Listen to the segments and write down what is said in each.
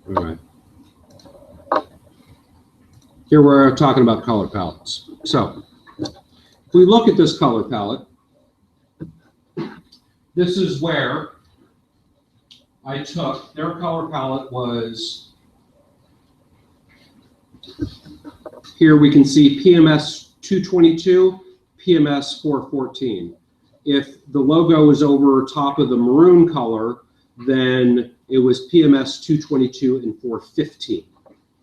All right. Here we're talking about color palettes. So if we look at this color palette, this is where I took, their color palette was, here we can see PMS 222, PMS 414. If the logo is over top of the maroon color, then it was PMS 222 and 415,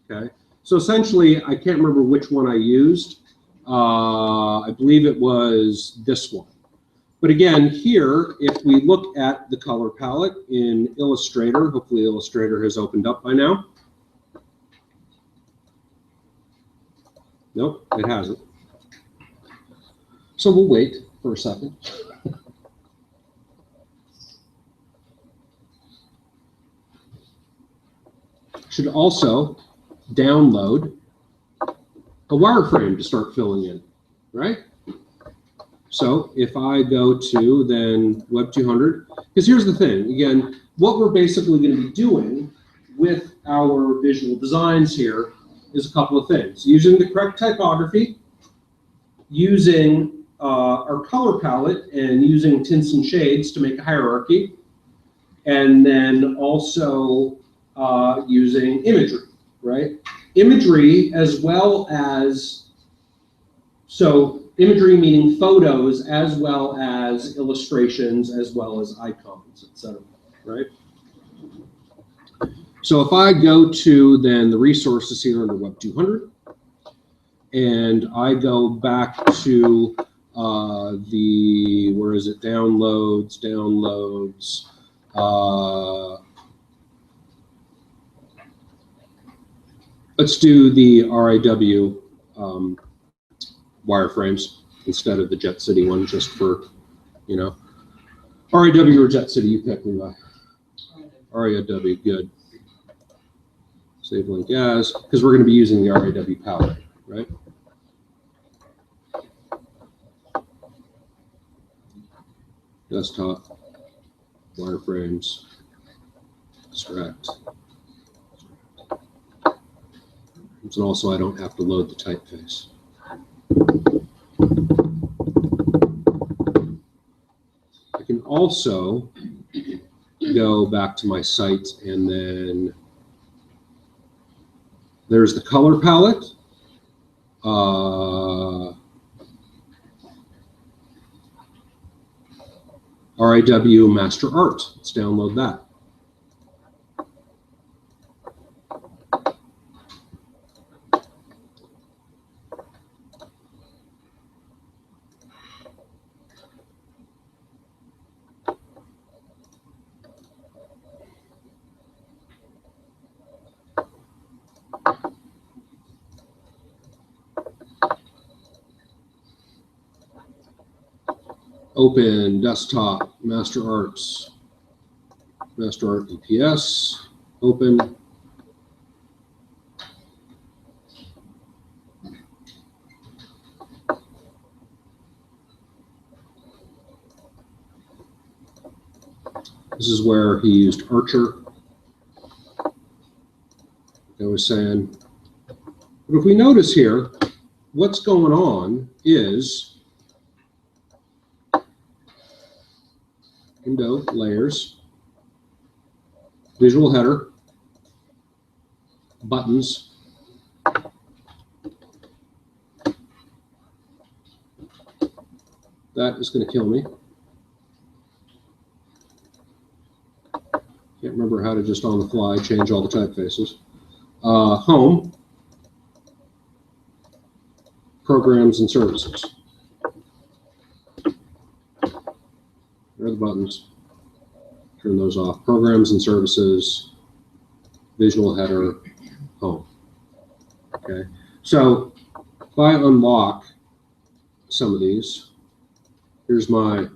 okay? So essentially, I can't remember which one I used. I believe it was this one. But again, here, if we look at the color palette in Illustrator, hopefully Illustrator has opened up by now. Nope, it hasn't. So we'll wait for a second. Should also download a wireframe to start filling in, right? So if I go to then WEB200, because here's the thing, again, what we're basically going to be doing with our visual designs here is a couple of things. Using the correct typography, using our color palette and using tints and shades to make a hierarchy, and then also using imagery, right? Imagery as well as, so imagery meaning photos as well as illustrations as well as icons, etc., right? So if I go to then the resources here under WEB200, and I go back to the, where is it, downloads, let's do the RIW wireframes instead of the Jet City one, just for, you know, RIW or Jet City, you pick me. RIW, good. Save link as, because we're going to be using the RIW palette, right? Desktop, wireframes, extract. And also I don't have to load the typeface. I can also go back to my site and then there's the color palette. RIW Master Art. Let's download that. Open desktop, Master Arts, Master Art EPS, open. This is where he used Archer, like I was saying. But if we notice here, what's going on is window, layers, visual header, buttons, that is going to kill me. Can't remember how to just on the fly change all the typefaces. Home, programs and services. There are the buttons. Turn those off. Programs and services, visual header, home. Okay. So if I unlock some of these, here's my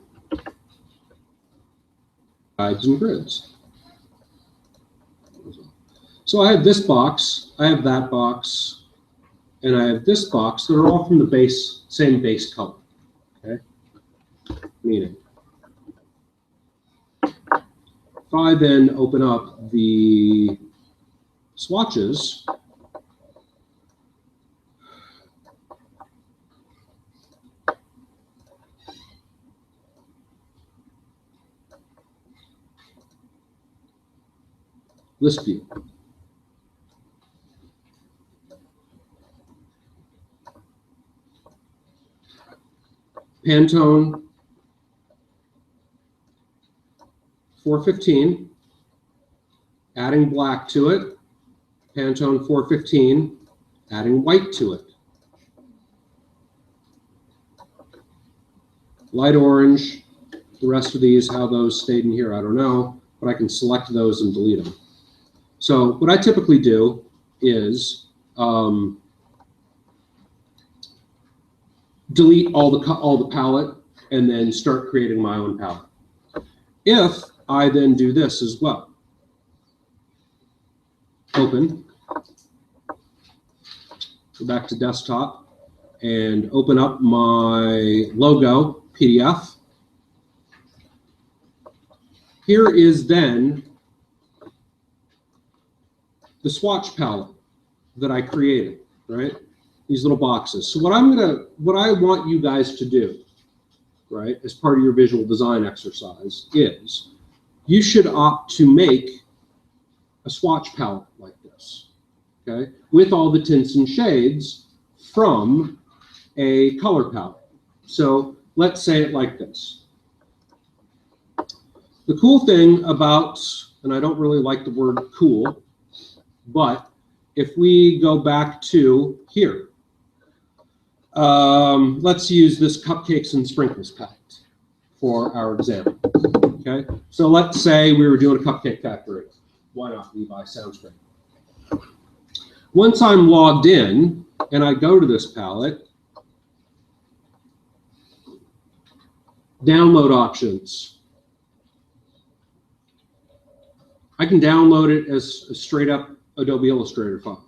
guides and grids. So I have this box, I have that box, and I have this box. They're all from the same base color. Okay. Meaning, if I then open up the swatches, list view. Pantone 415, adding black to it. Pantone 415, adding white to it. Light orange, the rest of these, how those stayed in here, I don't know, but I can select those and delete them. So what I typically do is delete all the palette and then start creating my own palette. If I then do this as well, open, go back to desktop and open up my logo PDF. Here is then the swatch palette that I created, right? These little boxes. So what I want you guys to do, right, as part of your visual design exercise is you should opt to make a swatch palette like this, okay, with all the tints and shades from a color palette. So let's say it like this. The cool thing about, and I don't really like the word cool, but if we go back to here, let's use this cupcakes and sprinkles palette for our example. Okay, so let's say we were doing a cupcake factory. Why not? Levi sounds great. Once I'm logged in and I go to this palette, download options. I can download it as a straight up Adobe Illustrator file,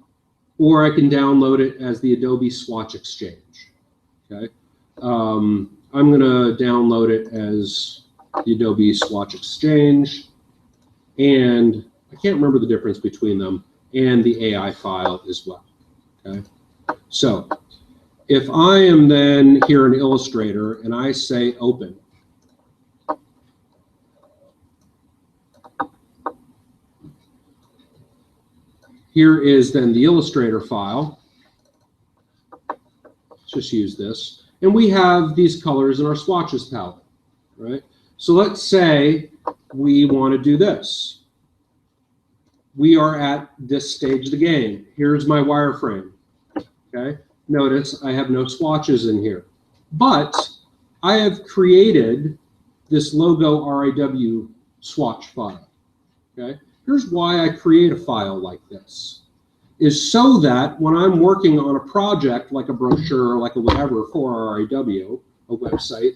or I can download it as the Adobe Swatch Exchange. Okay, I'm going to download it as the Adobe Swatch Exchange, and I can't remember the difference between them, and the AI file as well. Okay, so if I am then here in Illustrator and I say open, here is then the Illustrator file. Let's just use this. And we have these colors in our swatches palette, right? So let's say we want to do this. We are at this stage of the game. Here's my wireframe, okay? Notice I have no swatches in here, but I have created this logo RIW swatch file, okay? Here's why I create a file like this, is so that when I'm working on a project like a brochure or like a whatever for RIW, a website,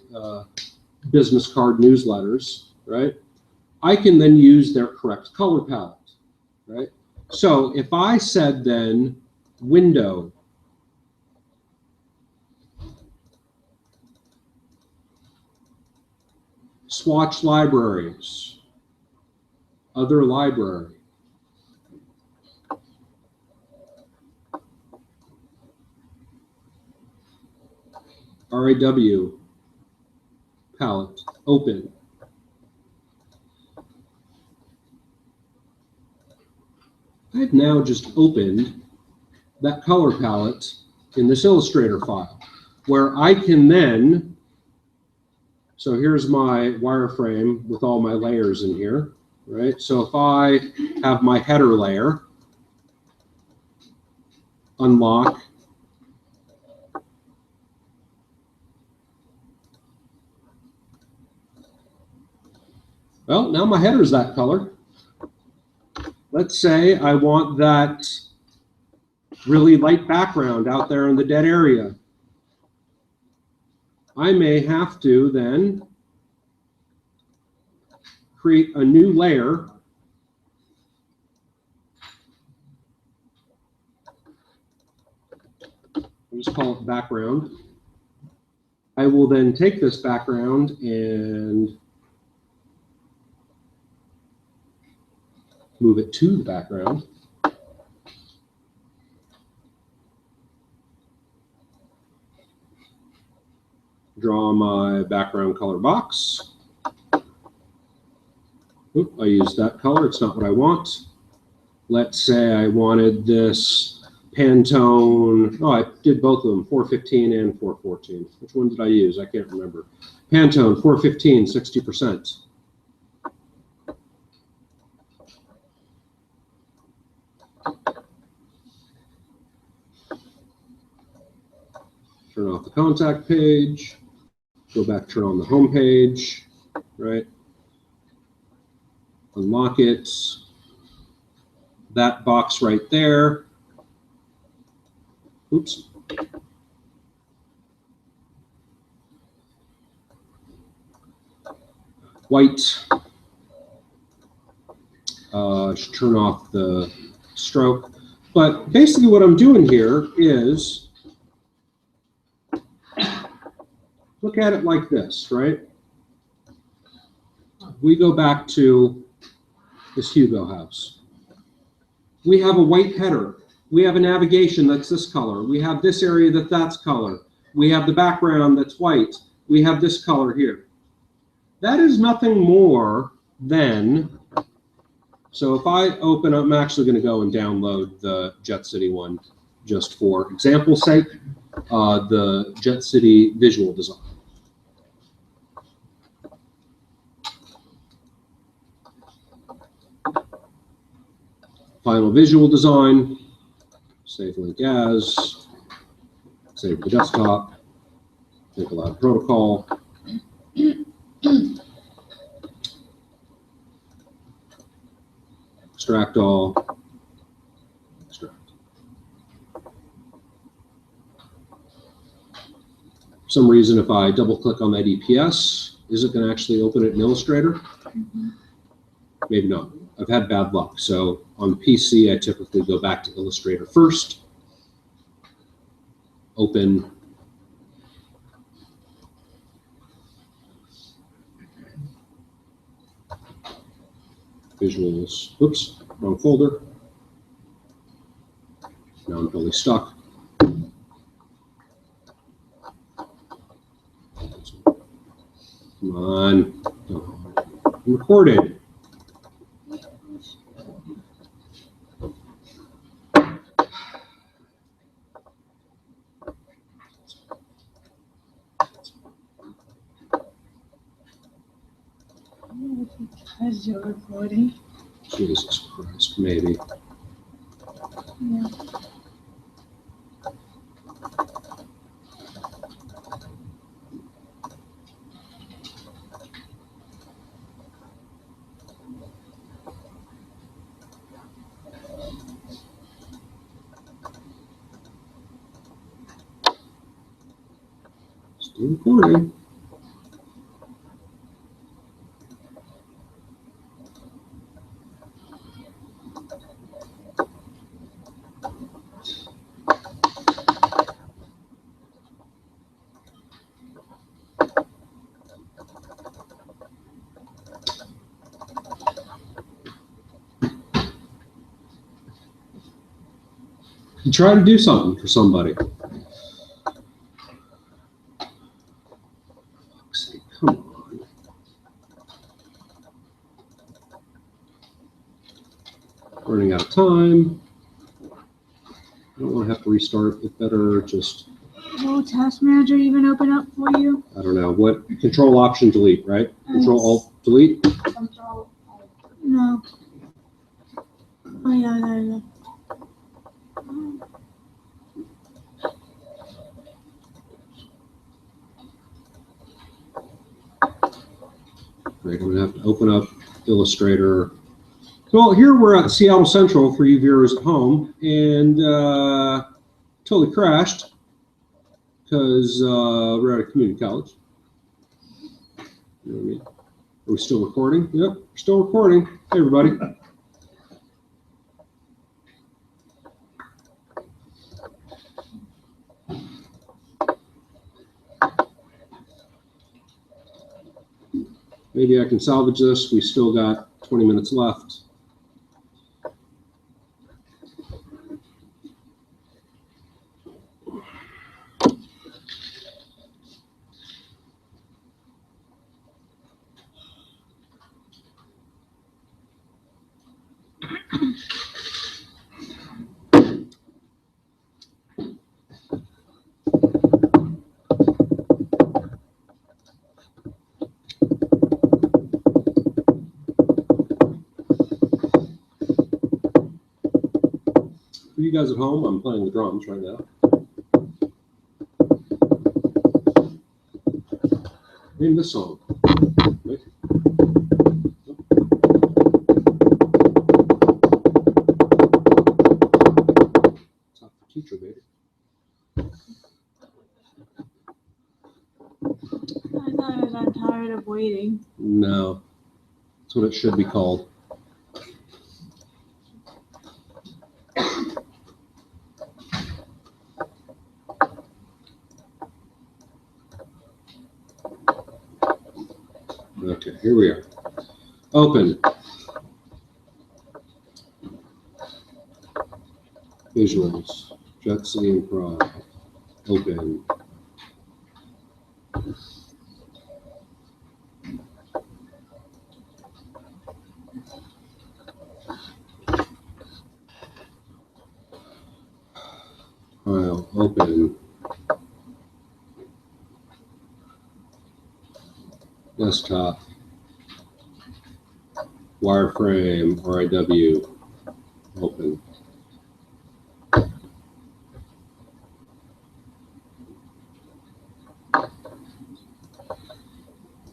business card newsletters, right? I can then use their correct color palette, right? So if I said then window, swatch libraries, other library, RIW palette, open. I've now just opened that color palette in this Illustrator file, where I can then, so here's my wireframe with all my layers in here, right? So if I have my header layer, unlock, well, now my header is that color. Let's say I want that really light background out there in the dead area. I may have to then create a new layer. I'll just call it background. I will then take this background and move it to the background. draw my background color box. Oop, I used that color. It's not what I want. Let's say I wanted this Pantone. Oh, I did both of them, 415 and 414. Which one did I use? I can't remember. Pantone, 415, 60%. Turn off the contact page. Go back, turn on the home page, right? Unlock it. That box right there. Oops. White. Should turn off the stroke. But basically what I'm doing here is, look at it like this, right? We go back to this Hugo house. We have a white header. We have a navigation that's this color. We have this area that's color. We have the background that's white. We have this color here. That is nothing more than, so if I open up, I'm actually going to go and download the Jet City one just for example's sake, the Jet City visual design. Final visual design, save link as, save the desktop, think aloud protocol. Extract all, extract. For some reason, if I double click on that EPS, is it going to actually open it in Illustrator? Mm-hmm. Maybe not. I've had bad luck. So on PC, I typically go back to Illustrator first, open visuals. Oops, wrong folder. Now I'm totally stuck. Come on. I'm recorded. Because you're recording. Jesus Christ, maybe. Yeah. Still recording. Try to do something for somebody. Come on. Running out of time. I don't want to have to restart it. Better just. Will Task Manager even open up for you? I don't know. What? Control Option Delete, right? Control Alt Delete? Control Alt. No. Oh, yeah, there you go. Great. I'm going to have to open up Illustrator. Well, here we're at Seattle Central for you viewers at home, and totally crashed because we're at a community college. You know what I mean? Are we still recording? Yep, we're still recording. Hey, everybody. Maybe I can salvage this. We still got 20 minutes left. For you guys at home, I'm playing the drums right now. Name this song. Right? Top for teacher, baby. I thought it was I'm tired of waiting. No, that's what it should be called. Okay, here we are. Open. Visuals. Jet City Improv. Open. File. Open. Desktop. Wireframe. RIW. Open.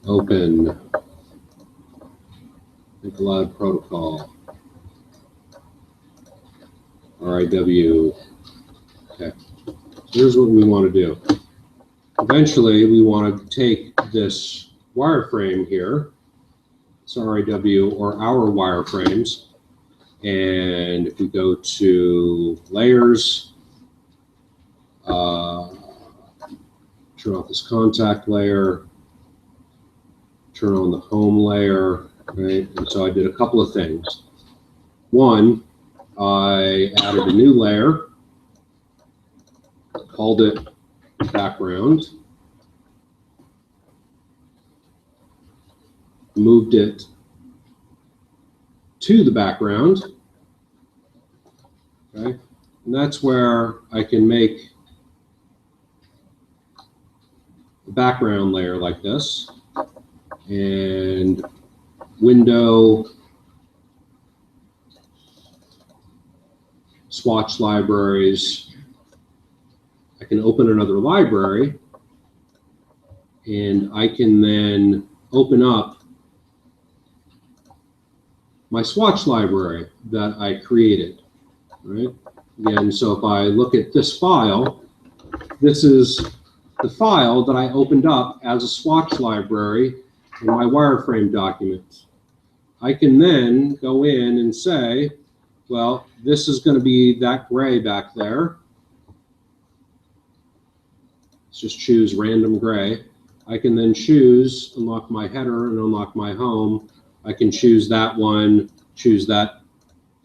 Open. Think Aloud Protocol. RIW. Okay. Here's what we want to do. Eventually, we want to take this wireframe here, it's RIW or our wireframes, and if we go to layers, turn off this contact layer, turn on the home layer, right? And so I did a couple of things. One, I added a new layer, called it background, moved it to the background, okay? And that's where I can make a background layer like this, and window, swatch libraries. I can open another library, and I can then open up my swatch library that I created, right? Again, so if I look at this file, this is the file that I opened up as a swatch library in my wireframe document. I can then go in and say, well, this is going to be that gray back there. Let's just choose random gray. I can then choose, unlock my header and unlock my home. I can choose that one, choose that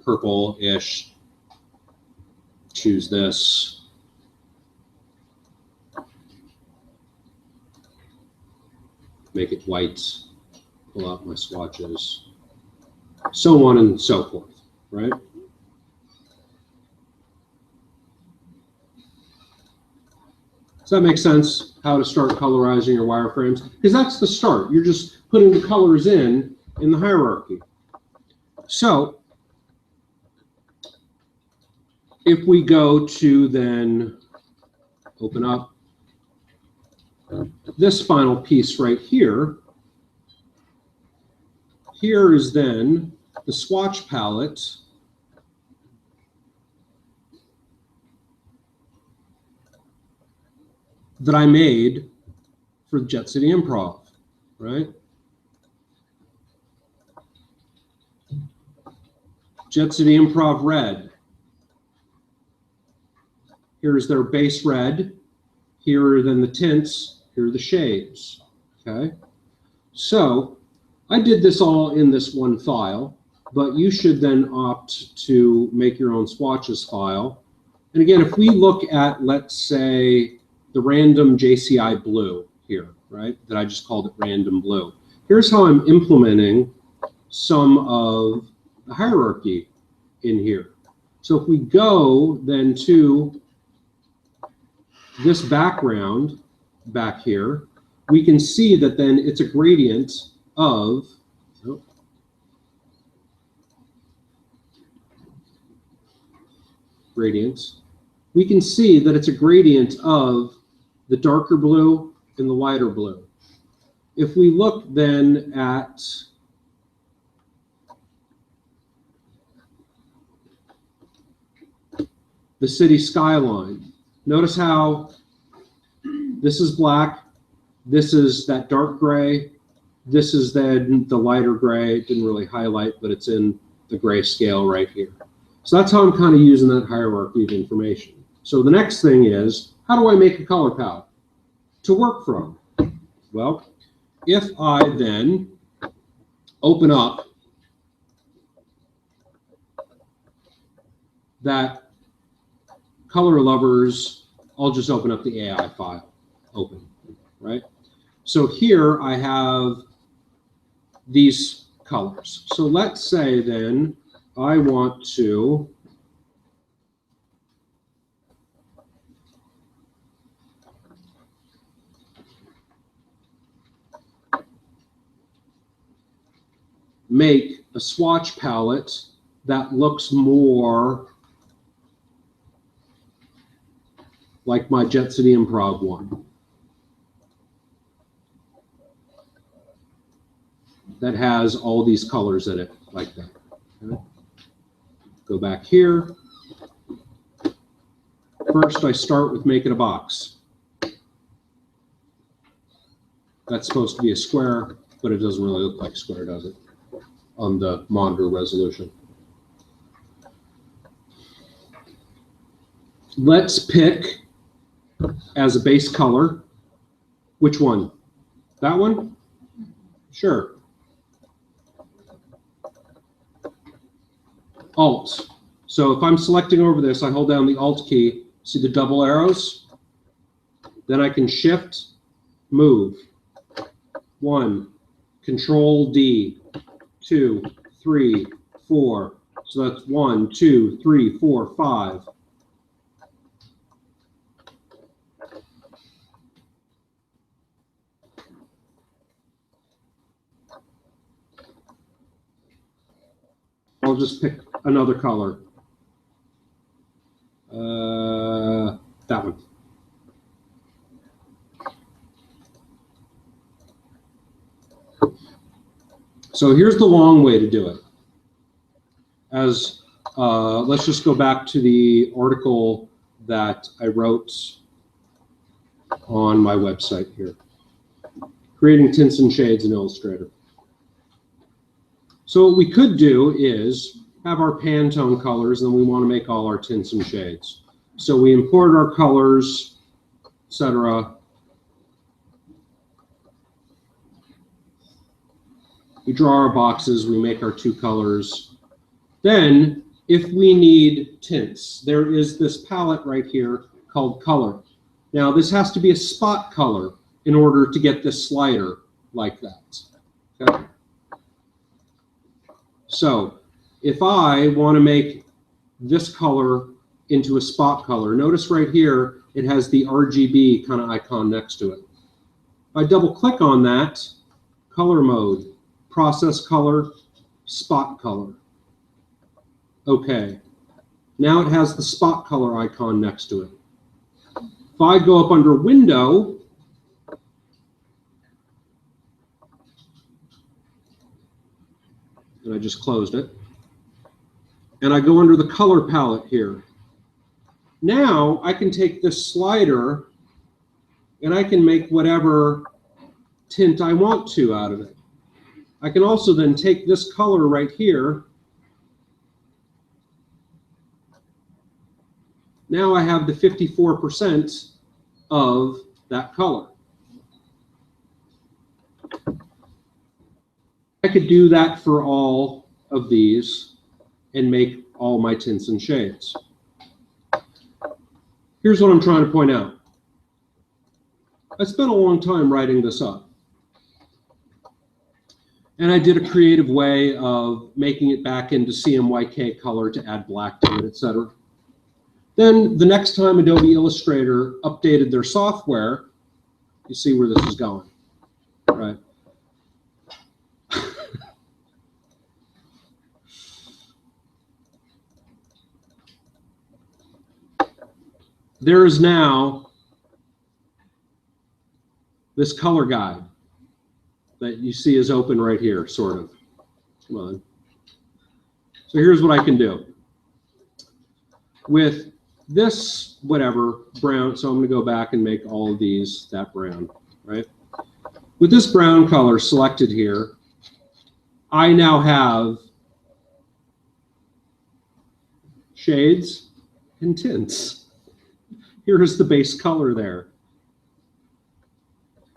purple-ish, choose this. Make it white, pull out my swatches, so on and so forth, right? Does that make sense, how to start colorizing your wireframes? Because that's the start. You're just putting the colors in the hierarchy. So if we go to then open up this final piece right here, here is then the swatch palette that I made for Jet City Improv, right? Jet City Improv red. Here's their base red. Here are then the tints. Here are the shades, okay? So I did this all in this one file, but you should then opt to make your own swatches file. And again, if we look at, let's say, the random JCI blue here, right? That I just called it random blue. Here's how I'm implementing some of the hierarchy in here. So if we go then to this background back here, we can see that then it's a gradient of, gradients. We can see that it's a gradient of the darker blue and the lighter blue. If we look then at the city skyline, notice how this is black, this is that dark gray, this is then the lighter gray. It didn't really highlight, but it's in the gray scale right here. So that's how I'm kind of using that hierarchy of information. So the next thing is, how do I make a color palette to work from? Well, if I then open up that color lovers, I'll just open up the AI file, open, right? So here I have these colors. So let's say then I want to make a swatch palette that looks more like my Jet City Improv one. That has all these colors in it, like that. Okay. Go back here. First, I start with making a box. That's supposed to be a square, but it doesn't really look like a square, does it? On the monitor resolution. Let's pick as a base color. Which one? That one? Sure. Alt. So if I'm selecting over this, I hold down the Alt key, see the double arrows? Then I can Shift, move. 1, Control D, 2, 3, 4. So that's 1, 2, 3, 4, 5. I'll just pick another color. That one. So here's the long way to do it. As let's just go back to the article that I wrote on my website here. Creating tints and shades in Illustrator. So what we could do is have our Pantone colors, and we want to make all our tints and shades. So we import our colors, etc. We draw our boxes, we make our 2 colors. Then, if we need tints, there is this palette right here called color. Now, this has to be a spot color in order to get this slider like that. Okay? So, if I want to make this color into a spot color, notice right here, it has the RGB kind of icon next to it. If I double click on that, color mode, process color, spot color. Okay, now it has the spot color icon next to it. If I go up under window, and I just closed it, and I go under the color palette here. Now I can take this slider and I can make whatever tint I want to out of it. I can also then take this color right here. Now I have the 54% of that color. I could do that for all of these and make all my tints and shades. Here's what I'm trying to point out. I spent a long time writing this up. And I did a creative way of making it back into CMYK color to add black to it, etc. Then the next time Adobe Illustrator updated their software, you see where this is going, right? There is now this color guide that you see is open right here, sort of. Come on. So here's what I can do. With this, whatever, brown, so I'm going to go back and make all of these that brown, right? With this brown color selected here, I now have shades and tints. Here's the base color there.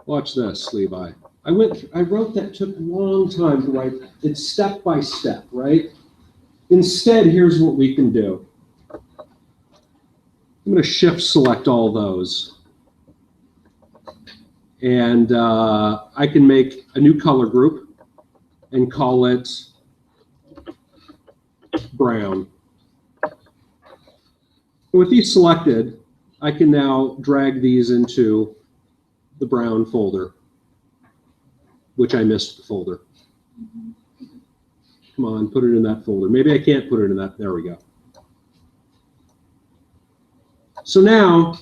Watch this, Levi. I wrote that, took a long time to write. It's step by step, right? Instead, here's what we can do. I'm going to shift select all those. And I can make a new color group and call it brown. With these selected, I can now drag these into the brown folder, which I missed the folder. Come on, put it in that folder. Maybe I can't put it in that. There we go. So now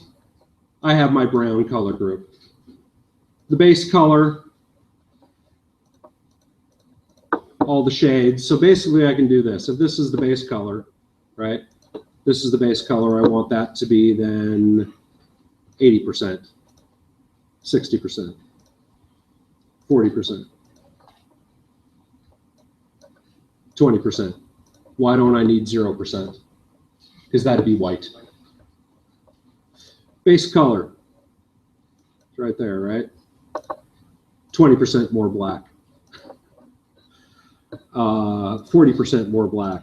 I have my brown color group. The base color, all the shades. So basically I can do this. If this is the base color, right? This is the base color. I want that to be then 80%, 60%, 40%, 20%. Why don't I need 0%? Because that'd be white. Base color, it's right there, right? 20% more black. 40% more black.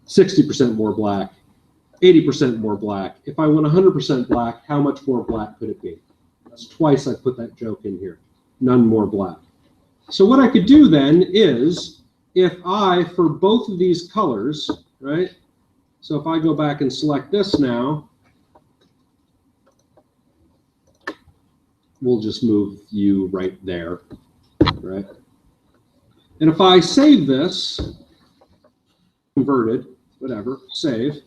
60% more black. 80% more black. If I want 100% black, how much more black could it be? That's twice I put that joke in here. None more black. So what I could do then is, if I, for both of these colors, right? So if I go back and select this now, we'll just move you right there, right? And if I save this, converted, whatever, save,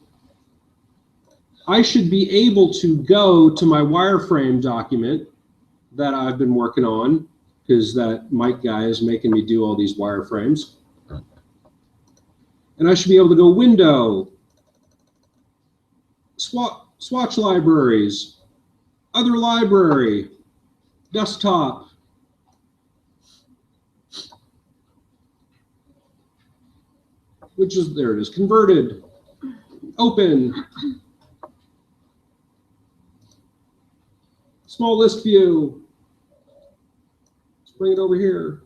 I should be able to go to my wireframe document that I've been working on, because that Mike guy is making me do all these wireframes. And I should be able to go Window, Swatch Libraries, Other Library, Desktop, which is, there it is, Converted, Open, Small List View. Let's bring it over here.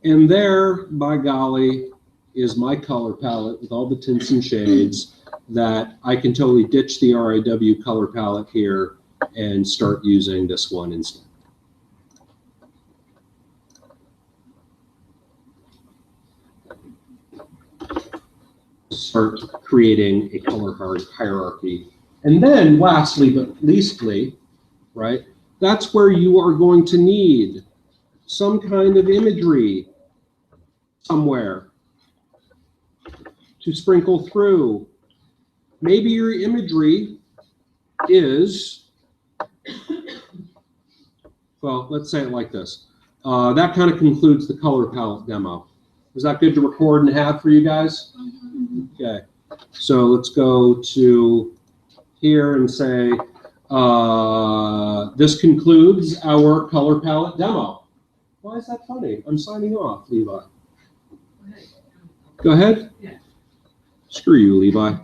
And there, by golly, is my color palette with all the tints and shades that I can totally ditch the RAW color palette here and start using this one instead. Start creating a color hierarchy. And then lastly but leastly, right, that's where you are going to need some kind of imagery somewhere to sprinkle through. Maybe your imagery is, well, let's say it like this. That kind of concludes the color palette demo. Was that good to record and have for you guys? Okay, so let's go to here and say, this concludes our color palette demo. Why is that funny? I'm signing off, Levi. Go ahead. Yeah. Screw you, Levi.